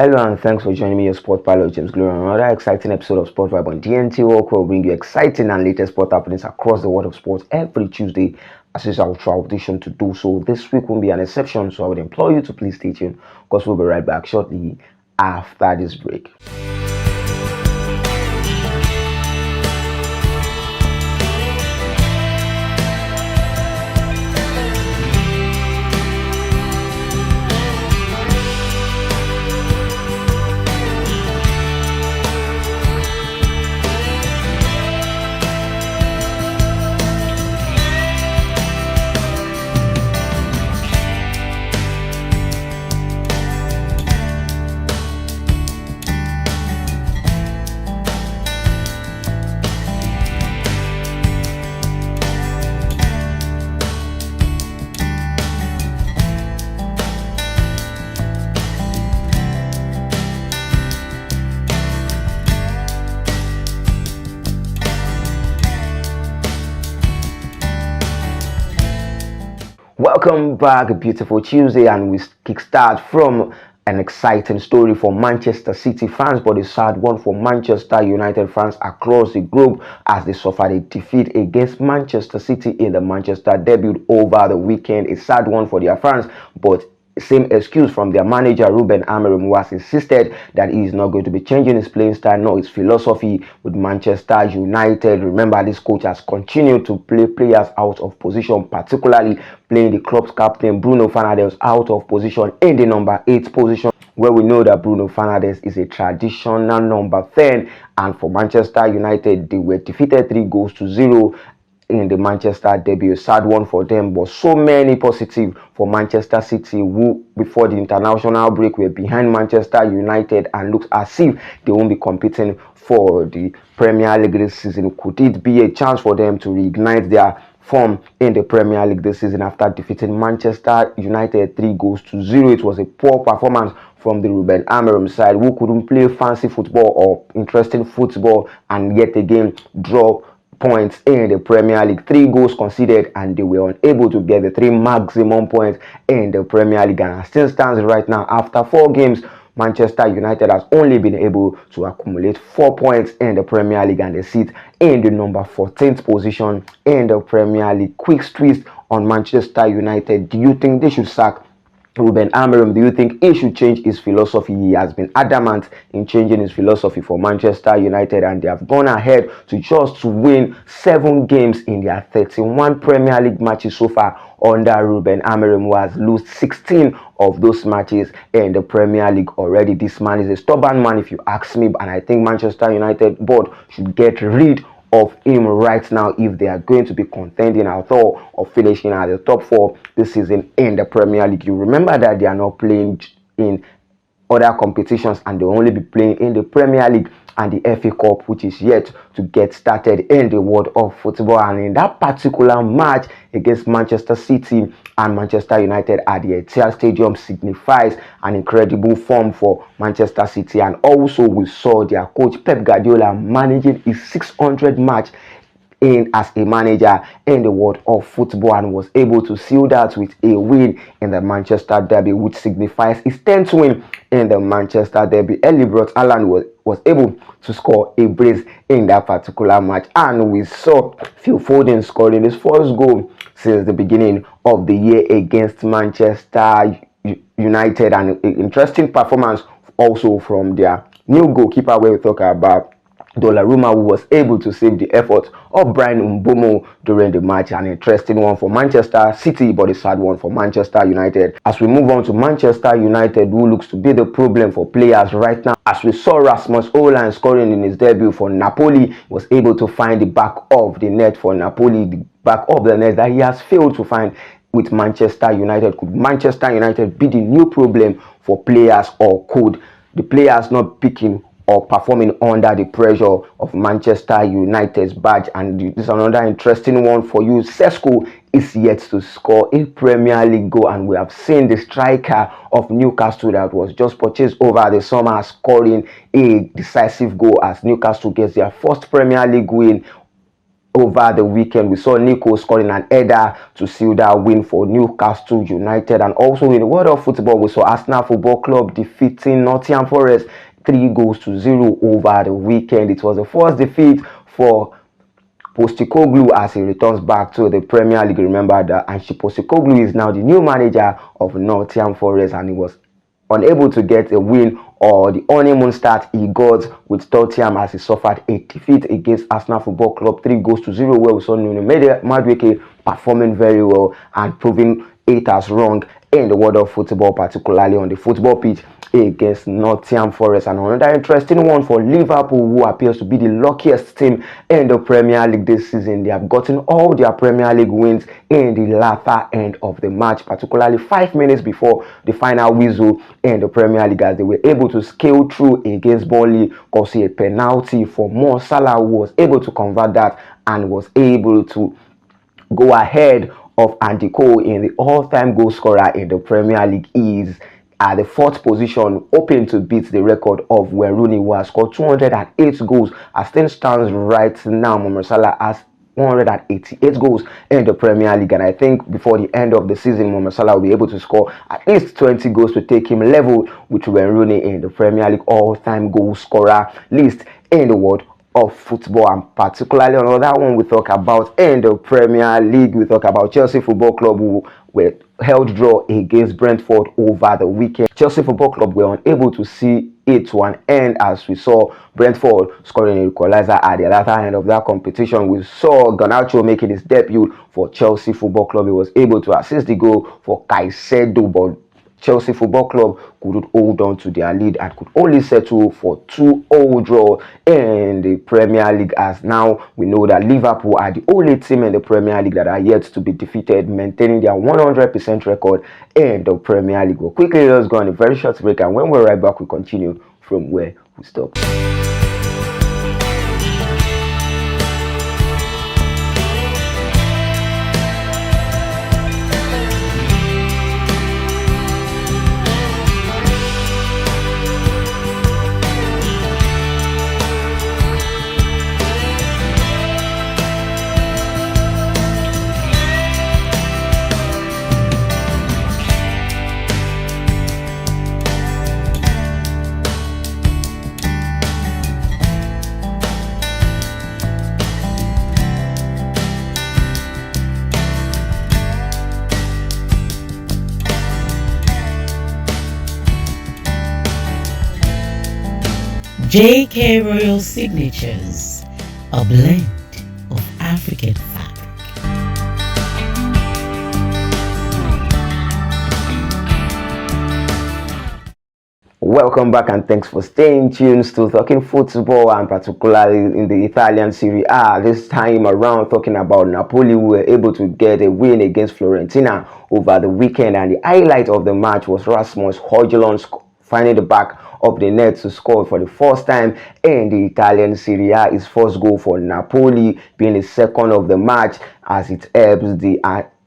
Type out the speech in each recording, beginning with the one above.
Hello and thanks for joining me, your sport pilot James Glory, on another exciting episode of Sport Vibe on DNTWOK, where we bring you exciting and latest sport happenings across the world of sports every Tuesday, as is our tradition to do so. This week won't be an exception, so I would implore you to please stay tuned, because we'll be right back shortly after this break. Welcome back, a beautiful Tuesday, and we kickstart from an exciting story for Manchester City fans, but a sad one for Manchester United fans across the globe as they suffered a defeat against Manchester City in the Manchester derby over the weekend. A sad one for their fans, but same excuse from their manager Ruben Amorim, who has insisted that he is not going to be changing his playing style nor his philosophy with Manchester United. Remember, this coach has continued to play players out of position, particularly playing the club's captain Bruno Fernandes out of position in the number 8 position, where we know that Bruno Fernandes is a traditional number 10. And for Manchester United, they were defeated 3-0 in the Manchester derby. A sad one for them, but so many positive for Manchester City, who before the international break were behind Manchester United and looked as if they won't be competing for the Premier League this season. Could it be a chance for them to reignite their form in the Premier League this season after defeating Manchester United 3-0? It was a poor performance from the Ruben Amorim side, who couldn't play fancy football or interesting football and yet again draw points in the Premier League. 3 goals conceded, and they were unable to get the 3 maximum points in the Premier League. And as things stands right now, after 4 games, Manchester United has only been able to accumulate 4 points in the Premier League, and they sit in the number 14th position in the Premier League. Quick twist on Manchester United: do you think they should sack Ruben Amorim? Do you think he should change his philosophy? He has been adamant in changing his philosophy for Manchester United, and they have gone ahead to just win 7 games in their 31 Premier League matches so far under Ruben Amorim, who has lost 16 of those matches in the Premier League already. This man is a stubborn man, if you ask me, and I think Manchester United board should get rid of him right now if they are going to be contending at all or finishing at the top 4 this season in the Premier League. You remember that they are not playing in other competitions, and they'll only be playing in the Premier League and the FA Cup, which is yet to get started in the world of football. And in that particular match against Manchester City and Manchester United at the Etihad Stadium signifies an incredible form for Manchester City. And also we saw their coach Pep Guardiola managing his 600th match in as a manager in the world of football, and was able to seal that with a win in the Manchester derby, which signifies his 10th win in the Manchester derby. Early Braut Haaland was able to score a brace in that particular match, and we saw Phil Foden scoring his first goal since the beginning of the year against Manchester United. And an interesting performance also from their new goalkeeper, where we talk about Donnarumma, who was able to save the effort of Brian Mbeumo during the match. An interesting one for Manchester City, but a sad one for Manchester United. As we move on to Manchester United, who looks to be the problem for players right now, as we saw Rasmus Hojlund scoring in his debut for Napoli, was able to find the back of the net for Napoli, the back of the net that he has failed to find with Manchester United. Could Manchester United be the new problem for players, or could the players not picking or performing under the pressure of Manchester United's badge? And this is another interesting one for you. Sesko is yet to score a Premier League goal, and we have seen the striker of Newcastle that was just purchased over the summer scoring a decisive goal as Newcastle gets their first Premier League win over the weekend. We saw Nico scoring an header to seal that win for Newcastle United. And also in the world of football, we saw Arsenal Football Club defeating Nottingham Forest 3-0 over the weekend. It was the first defeat for Postecoglou as he returns back to the Premier League. Remember that Ange Postecoglou is now the new manager of Nottingham Forest, and he was unable to get a win or the honeymoon start he got with Tottenham as he suffered a defeat against Arsenal Football Club 3-0, where we saw Nuno Madueke performing very well and proving haters wrong in the world of football, particularly on the football pitch against Nottingham Forest. And another interesting one for Liverpool, who appears to be the luckiest team in the Premier League this season. They have gotten all their Premier League wins in the latter end of the match, particularly 5 minutes before the final whistle in the Premier League, as they were able to scale through against Burnley, causing a penalty for Mo Salah, who was able to convert that and was able to go ahead of Andy Cole in the all-time goal scorer in the Premier League. Is at the 4th position, hoping to beat the record of Wayne Rooney, who has scored 208 goals. As things stands right now, Mohamed Salah has 188 goals in the Premier League, and I think before the end of the season, Mohamed Salah will be able to score at least 20 goals to take him level with Wayne Rooney in the Premier League all-time goal scorer list in the world of football. And particularly another one we talk about in the Premier League, we talk about Chelsea Football Club, who were held draw against Brentford over the weekend. Chelsea Football Club were unable to see it to an end, as we saw Brentford scoring an equalizer at the latter end of that competition. We saw Garnacho making his debut for Chelsea Football Club. He was able to assist the goal for Caicedo, but Chelsea Football Club couldn't hold on to their lead and could only settle for 2-0 draw in the Premier League, as now we know that Liverpool are the only team in the Premier League that are yet to be defeated, maintaining their 100% record in the Premier League. Well, quickly, let's go on a very short break, and when we're right back, we continue from where we stopped. JK Royal Signatures, a blend of African fabric. Welcome back, and thanks for staying tuned to Talking Football, and particularly in the Italian Serie A. This time around, talking about Napoli, who were able to get a win against Fiorentina over the weekend, and the highlight of the match was Rasmus Højlund finding the back of the net to score for the first time in the Italian Serie A. His first goal for Napoli, being the second of the match, as it helps the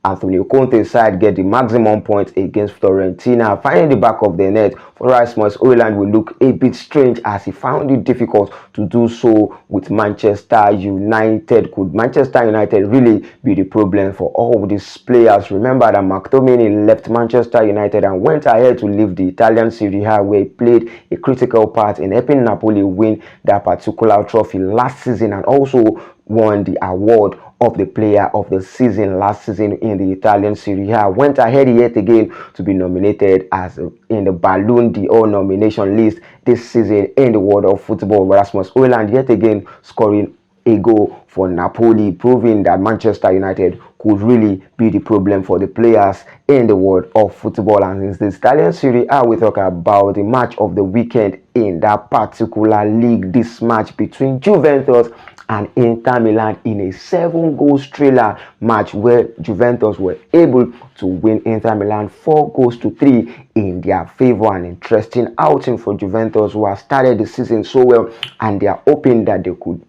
Antonio Conte side get the maximum points against Fiorentina. Finding the back of the net for Rasmus Højlund will look a bit strange, as he found it difficult to do so with Manchester United. Could Manchester United really be the problem for all these players? Remember that McTominay left Manchester United and went ahead to leave the Italian Serie A, where he played a critical part in helping Napoli win that particular trophy last season, and also won the award of the player of the season last season in the Italian Serie A. Went ahead yet again to be nominated as in the Ballon d'Or nomination list this season in the world of football. Rasmus Højlund yet again scoring a goal for Napoli, proving that Manchester United could really be the problem for the players in the world of football. And in the Italian Serie A, we talk about the match of the weekend in that particular league. This match between Juventus and Inter Milan in a 7-goal thriller match, where Juventus were able to win Inter Milan 4-3 in their favor. An interesting outing for Juventus, who have started the season so well, and they are hoping that they could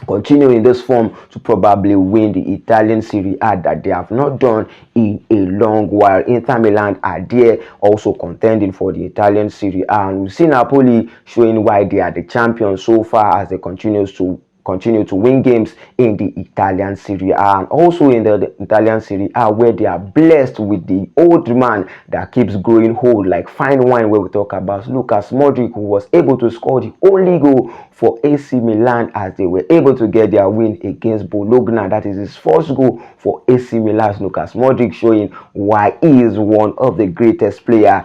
continue in this form to probably win the Italian Serie A, that they have not done in a long while. Inter Milan are there also contending for the Italian Serie A, and we see Napoli showing why they are the champions so far, as they continue to continue to win games in the Italian Serie A, and also in the Italian Serie A, where they are blessed with the old man that keeps growing old like fine wine, where we talk about Lucas Modric, who was able to score the only goal for AC Milan as they were able to get their win against Bologna. That is his first goal for AC Milan. Lucas Modric showing why he is one of the greatest players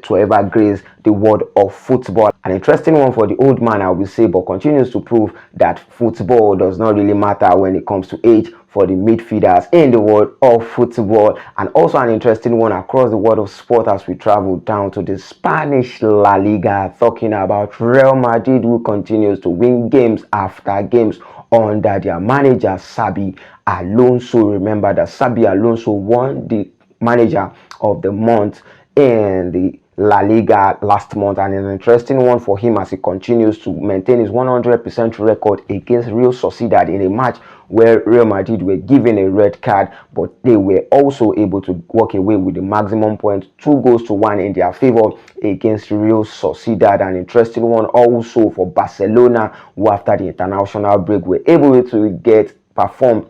to ever grace the world of football. An interesting one for the old man, I will say, but continues to prove that football does not really matter when it comes to age for the midfielders in the world of football. And also an interesting one across the world of sport as we travel down to the Spanish La Liga, talking about Real Madrid, who continues to win games after games under their manager Xabi Alonso. Remember that Xabi Alonso won the manager of the month in the La Liga last month, and an interesting one for him as he continues to maintain his 100% record against Real Sociedad in a match where Real Madrid were given a red card, but they were also able to walk away with the maximum point, 2-1 in their favor against Real Sociedad. An interesting one also for Barcelona, who after the international break were able to perform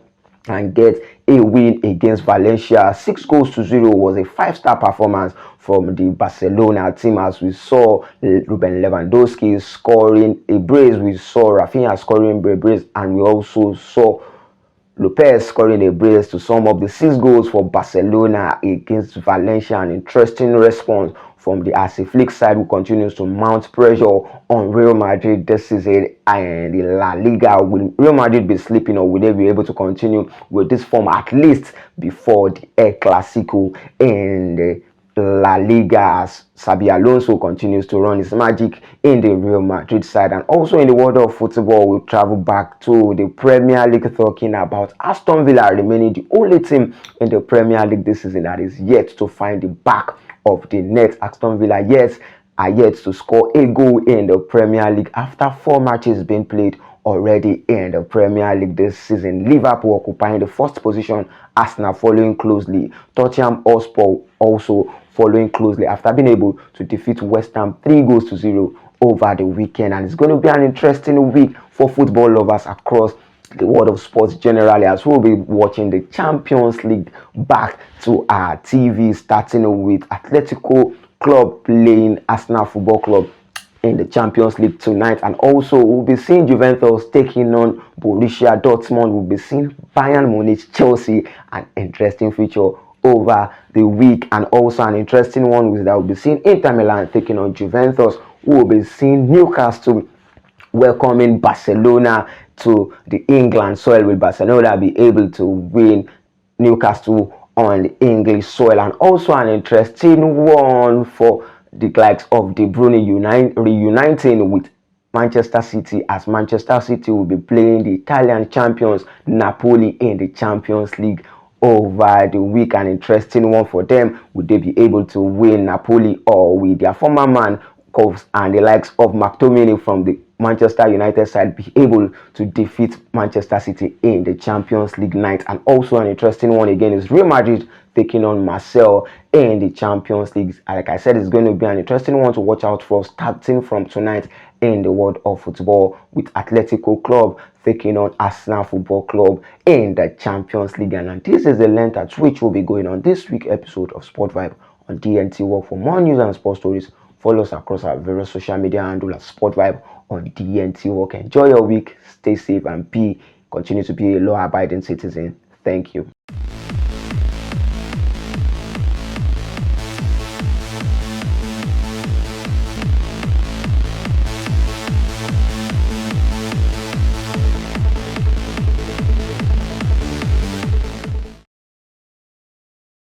and get a win against Valencia. 6-0 was a 5-star performance from the Barcelona team, as we saw Ruben Lewandowski scoring a brace, we saw Rafinha scoring a brace, and we also saw Lopez scoring a brace to sum up the 6 goals for Barcelona against Valencia. An interesting response from the Hansi Flick side, who continues to mount pressure on Real Madrid this season and the La Liga. Will Real Madrid be sleeping, or will they be able to continue with this form at least before the El Clasico in the La Liga, as Xabi Alonso continues to run his magic in the Real Madrid side? And also in the world of football, we'll travel back to the Premier League, talking about Aston Villa remaining the only team in the Premier League this season that is yet to find the back of the net. Aston Villa are yet to score a goal in the Premier League after 4 matches being played already in the Premier League this season. Liverpool occupying the first position, Arsenal following closely, Tottenham Hotspur also following closely after being able to defeat West Ham 3-0 over the weekend. And it's going to be an interesting week for football lovers across the world of sports generally, as we'll be watching the Champions League back to our TV, starting with Atletico Club playing Arsenal Football Club in the Champions League tonight. And also we'll be seeing Juventus taking on Borussia Dortmund. We'll be seeing Bayern Munich Chelsea, an interesting feature over the week. And also an interesting one is that we'll be seeing Inter Milan taking on Juventus. We'll be seeing Newcastle welcoming Barcelona to the England soil. Will Barcelona be able to win Newcastle on the English soil? And also an interesting one for the likes of De Bruyne reuniting with Manchester City, as Manchester City will be playing the Italian champions Napoli in the Champions League over the week. An interesting one for them. Would they be able to win Napoli, or with their former man and the likes of McTominay from the Manchester United side be able to defeat Manchester City in the Champions League night? And also an interesting one again is Real Madrid taking on Marseille in the Champions League. Like I said, it's going to be an interesting one to watch out for starting from tonight in the world of football, with Atletico Club taking on Arsenal Football Club in the Champions League. And this is the length at which will be going on this week's episode of Sport Vibe on DNTWOK. For more news and sports stories, follow us across our various social media handles at Sport Vibe on DNTWOK. Enjoy your week, stay safe, and continue to be a law-abiding citizen. Thank you.